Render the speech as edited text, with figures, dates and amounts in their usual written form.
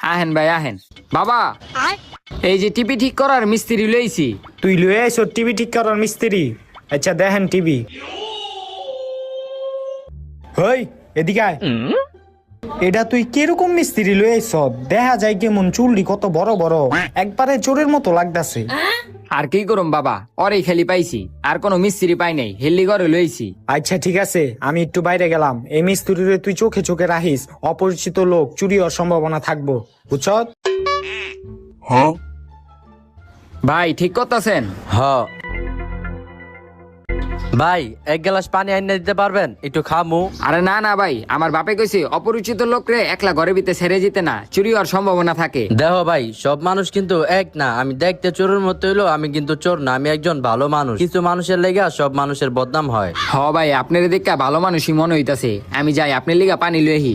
আহেন ভাই আহেন। বাবা এই যে টিভি ঠিক করার মিস্ত্রি লইছি। তুই লয়ে আইস টিভি ঠিক করার মিস্ত্রি? আচ্ছা দেখেন টিভি। হই এদিকে আয়। এটা তুই কিরকম মিস্ত্রি লয়ে আইস? দেখা যায় কেমন চুলটি কত বড় বড়, একবারে চোরের মতো লাগতাছে। আর কি করুম বাবা, ওরেই খালি পাইছি, আর কোনো মিস্ত্রি পাই নাই, হেল্লি ঘরে লইছি। আচ্ছা ঠিক আছে, আমি একটু বাইরে গেলাম। এই মিস্ত্রিরে তুই চোখে চোখে রাখিস, অপরিচিত লোক চুরি হওয়ার সম্ভাবনা থাকবো, বুঝছ? ভাই ঠিক করতেছেন? হ ভাই, এক গ্লাস পানি আইনে দিতে পারবেন? একটু খামু। আরে না না ভাই, আমার বাপে কইছে অপরিচিত লোকরে একলা ঘরে ভিতরে ছেড়ে যেতে না, চুরি হওয়ার সম্ভাবনা থাকে। দেখো ভাই, সব মানুষ কিন্তু এক না। আমি দেখতে চোরের মতো হইলো, আমি কিন্তু চোর না, আমি একজন ভালো মানুষ। কিছু মানুষের লেগা সব মানুষের বদনাম হয়। হ ভাই, আপনার দেখা ভালো মানুষই মনে হইতাছে। আমি যাই, আপনার লিগা পানি লইহি।